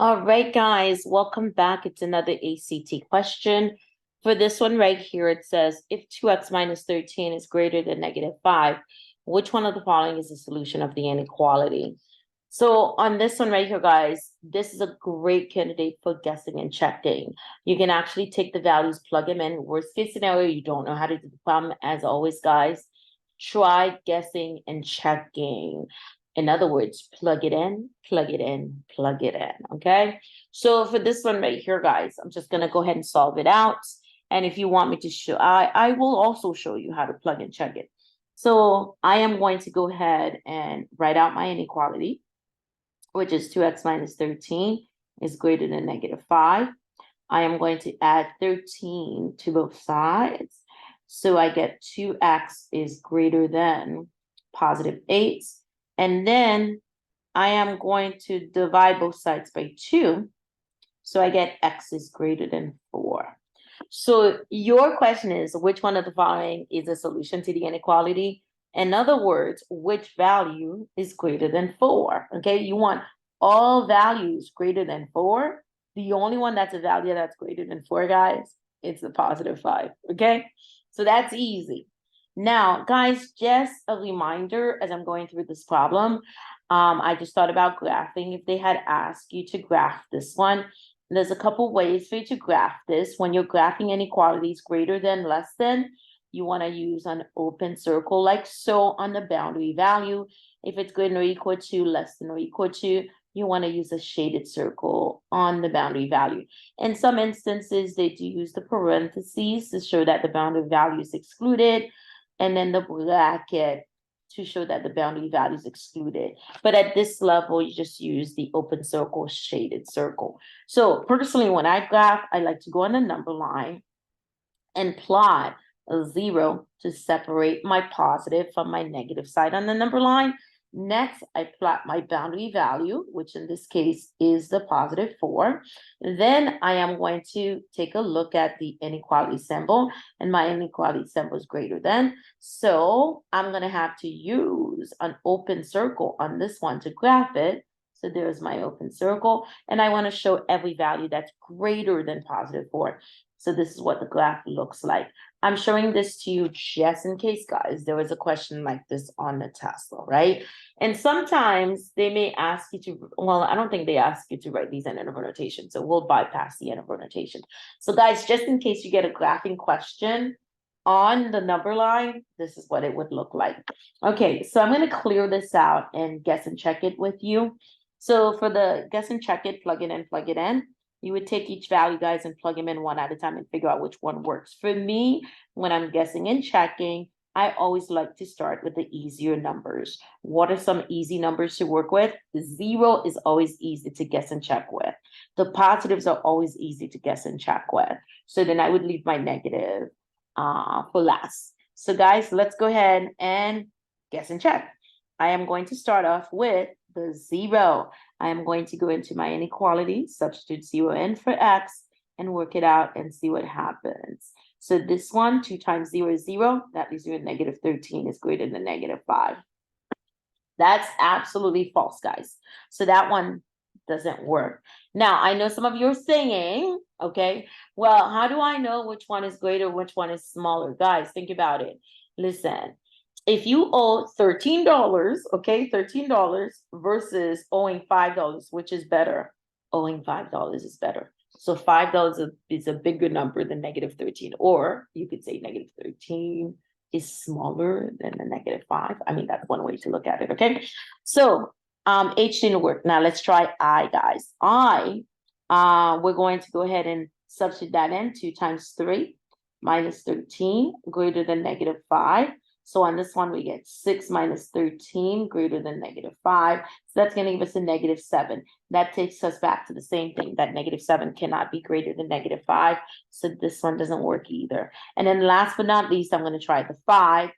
All right, guys, welcome back. It's another ACT question. For this one right here, it says if 2x minus 13 is greater than -5, which one of the following is the solution of the inequality? So on this one right here, guys, this is a great candidate for guessing and checking. You can actually take the values, plug them in. Worst case scenario, you don't know how to do the problem. As always, guys, try guessing and checking. In other words, plug it in, plug it in, plug it in, okay? So for this one right here, guys, I'm just gonna go ahead and solve it out. And if you want me to show, I will also show you how to plug and check it. So I am going to go ahead and write out my inequality, which is 2x minus 13 is greater than -5. I am going to add 13 to both sides. So I get 2x is greater than +8. And then I am going to divide both sides by 2. So I get x is greater than 4. So your question is, which one of the following is a solution to the inequality? In other words, which value is greater than 4? Okay, you want all values greater than 4. The only one that's a value that's greater than 4, guys, it's the +5. Okay, so that's easy. Now, guys, just a reminder as I'm going through this problem, I just thought about graphing. If they had asked you to graph this one, there's a couple ways for you to graph this. When you're graphing inequalities greater than, less than, you want to use an open circle like so on the boundary value. If it's greater than or equal to, less than or equal to, you want to use a shaded circle on the boundary value. In some instances, they do use the parentheses to show that the boundary value is excluded, and then the bracket to show that the boundary value is excluded. But at this level, you just use the open circle, shaded circle. So personally, when I graph, I like to go on the number line and plot a 0 to separate my positive from my negative side on the number line. Next, I plot my boundary value, which in this case is the +4. Then I am going to take a look at the inequality symbol, and my inequality symbol is greater than. So I'm going to have to use an open circle on this one to graph it. So there's my open circle, and I want to show every value that's greater than +4. So this is what the graph looks like. I'm showing this to you just in case, guys, there was a question like this on the test, right? And sometimes they may ask you to, well, I don't think they ask you to write these in interval notation, so we'll bypass the interval notation. So guys, just in case you get a graphing question on the number line, this is what it would look like. Okay, so I'm going to clear this out and guess and check it with you. So for the guess and check it, plug it in, plug it in. You would take each value, guys, and plug them in one at a time and figure out which one works. For me, when I'm guessing and checking, I always like to start with the easier numbers. What are some easy numbers to work with? 0 is always easy to guess and check with. The positives are always easy to guess and check with. So then I would leave my negative for last. So guys, let's go ahead and guess and check. I am going to start off with the 0. I am going to go into my inequality, substitute 0 in for x, and work it out and see what happens. So this one, 2 times 0 is 0. That leaves you with -13 is greater than -5. That's absolutely false, guys. So that one doesn't work. Now, I know some of you are saying, okay, well, how do I know which one is greater, which one is smaller? Guys, think about it. Listen, if you owe $13, okay, $13 versus owing $5, which is better? Owing $5 is better. So $5 is a bigger number than -13, or you could say -13 is smaller than the -5. I mean, that's one way to look at it, okay? So H didn't work. Now let's try I, guys. We're going to go ahead and substitute that in. 2 times 3 minus 13 greater than -5. So on this one, we get 6 minus 13 greater than -5. So that's going to give us a -7. That takes us back to the same thing, that -7 cannot be greater than -5. So this one doesn't work either. And then last but not least, I'm going to try the 5.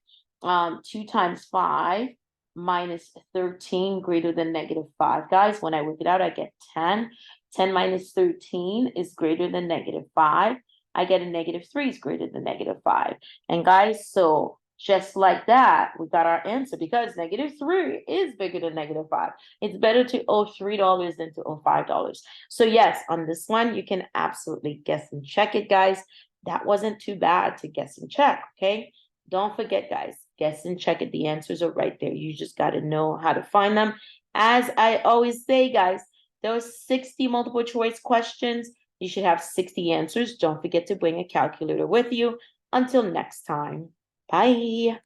2 times 5 minus 13 greater than -5. Guys, when I work it out, I get 10. 10 minus 13 is greater than -5. I get a -3 is greater than -5. And guys, so Just like that, we got our answer because -3 is bigger than -5. It's better to owe $3 than to owe $5. So yes, on this one, you can absolutely guess and check it, guys. That wasn't too bad to guess and check, okay? Don't forget, guys, guess and check it. The answers are right there. You just got to know how to find them. As I always say, guys, those 60 multiple choice questions, you should have 60 answers. Don't forget to bring a calculator with you. Until next time, bye.